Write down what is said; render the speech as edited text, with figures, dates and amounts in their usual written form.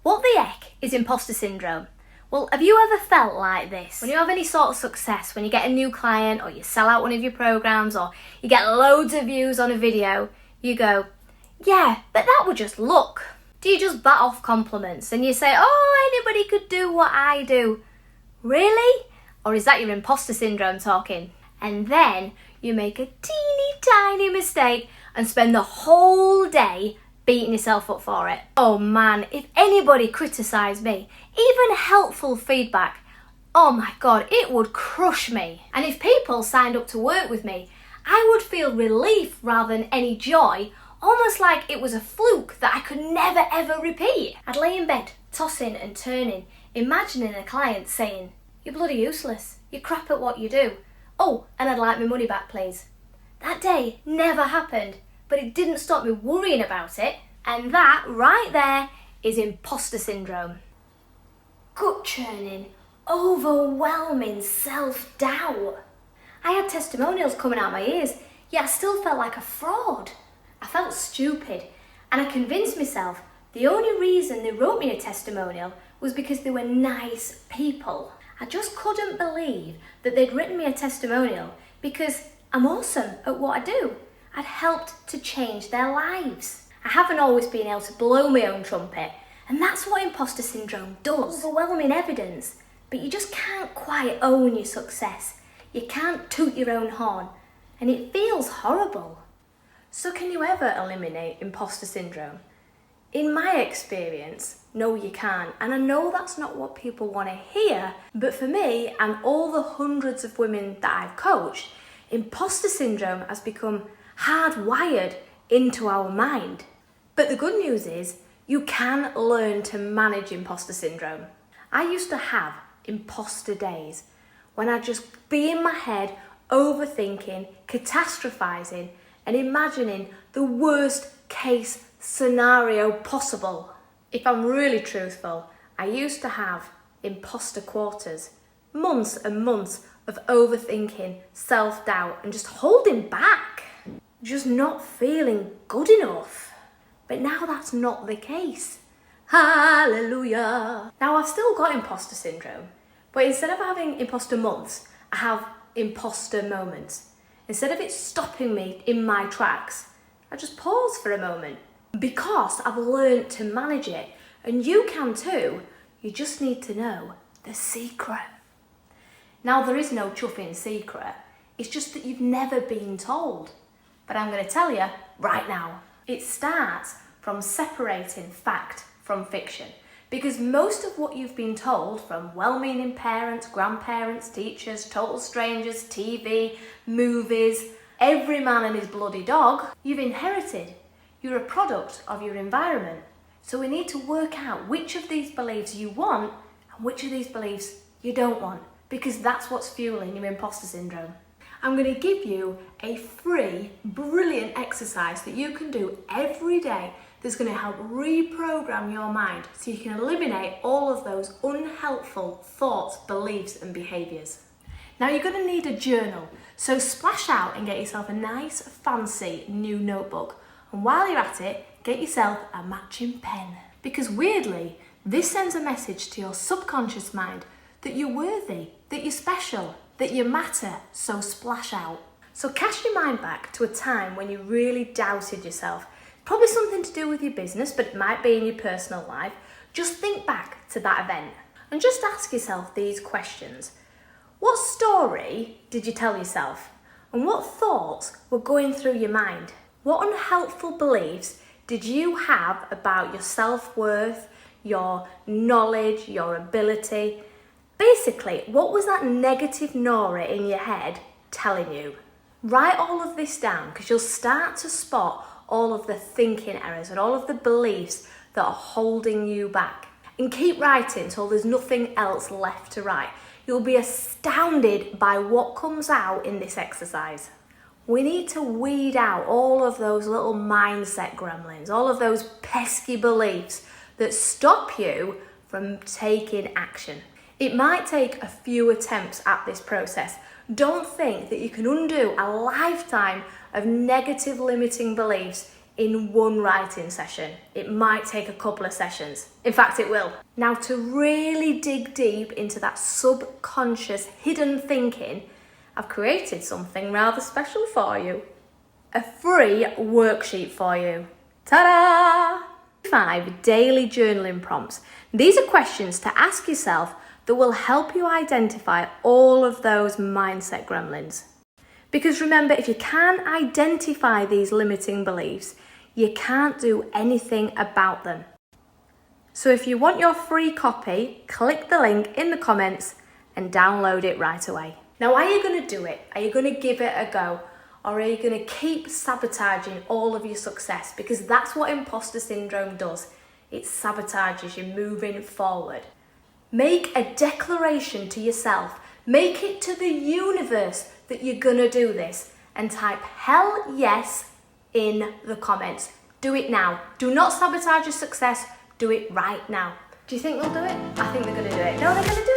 What the heck is imposter syndrome? Well, have you ever felt like this? When you have any sort of success, when you get a new client or you sell out one of your programs or you get loads of views on a video, you go, yeah, but that was just luck. Do you just bat off compliments and you say, oh, anybody could do what I do? Really? Or is that your imposter syndrome talking? And then you make a teeny tiny mistake and spend the whole day beating yourself up for it. Oh man, if anybody criticised me, even helpful feedback, oh my god, it would crush me. And if people signed up to work with me, I would feel relief rather than any joy, almost like it was a fluke that I could never ever repeat. I'd lay in bed, tossing and turning, imagining a client saying, you're bloody useless, you're crap at what you do. Oh, and I'd like my money back please. That day never happened, but it didn't stop me worrying about it. And that right there is imposter syndrome. Gut churning, overwhelming self-doubt. I had testimonials coming out my ears, yet I still felt like a fraud. I felt stupid, and I convinced myself the only reason they wrote me a testimonial was because they were nice people. I just couldn't believe that they'd written me a testimonial because I'm awesome at what I do. I'd helped to change their lives. I haven't always been able to blow my own trumpet, and that's what imposter syndrome does. Overwhelming evidence, but you just can't quite own your success. You can't toot your own horn, and it feels horrible. So can you ever eliminate imposter syndrome? In my experience, no you can't, and I know that's not what people want to hear, but for me and all the hundreds of women that I've coached, imposter syndrome has become hardwired into our mind. But the good news is you can learn to manage imposter syndrome. I used to have imposter days when I'd just be in my head overthinking, catastrophizing and imagining the worst case scenario possible. If I'm really truthful, I used to have imposter quarters, months and months of overthinking, self-doubt and just holding back. Just not feeling good enough. But now that's not the case. Hallelujah. Now I've still got imposter syndrome, but instead of having imposter months, I have imposter moments. Instead of it stopping me in my tracks, I just pause for a moment because I've learned to manage it. And you can too. You just need to know the secret. Now there is no chuffing secret. It's just that you've never been told. But I'm going to tell you right now. It starts from separating fact from fiction. Because most of what you've been told from well-meaning parents, grandparents, teachers, total strangers, TV, movies, every man and his bloody dog, you've inherited. You're a product of your environment. So we need to work out which of these beliefs you want and which of these beliefs you don't want. Because that's what's fueling your imposter syndrome. I'm going to give you a free, brilliant exercise that you can do every day that's going to help reprogram your mind so you can eliminate all of those unhelpful thoughts, beliefs and behaviours. Now you're going to need a journal, so splash out and get yourself a nice, fancy new notebook. And while you're at it, get yourself a matching pen. Because weirdly, this sends a message to your subconscious mind that you're worthy, that you're special, that you matter, so splash out. So cast your mind back to a time when you really doubted yourself. Probably something to do with your business, but it might be in your personal life. Just think back to that event and just ask yourself these questions. What story did you tell yourself? And what thoughts were going through your mind? What unhelpful beliefs did you have about your self-worth, your knowledge, your ability? Basically, what was that negative Nora in your head telling you? Write all of this down because you'll start to spot all of the thinking errors and all of the beliefs that are holding you back. And keep writing till there's nothing else left to write. You'll be astounded by what comes out in this exercise. We need to weed out all of those little mindset gremlins, all of those pesky beliefs that stop you from taking action. It might take a few attempts at this process. Don't think that you can undo a lifetime of negative limiting beliefs in one writing session. It might take a couple of sessions. In fact, it will. Now, to really dig deep into that subconscious hidden thinking, I've created something rather special for you. A free worksheet for you. Ta-da! 5 daily journaling prompts. These are questions to ask yourself that will help you identify all of those mindset gremlins. Because remember, if you can't identify these limiting beliefs, you can't do anything about them. So if you want your free copy, click the link in the comments and download it right away. Now, are you going to do it? Are you going to give it a go? Or are you going to keep sabotaging all of your success? Because that's what imposter syndrome does. It sabotages you moving forward. Make a declaration to yourself. Make it to the universe that you're going to do this. And type hell yes in the comments. Do it now. Do not sabotage your success. Do it right now. Do you think they'll do it? I think they're going to do it. No, they're going to do it.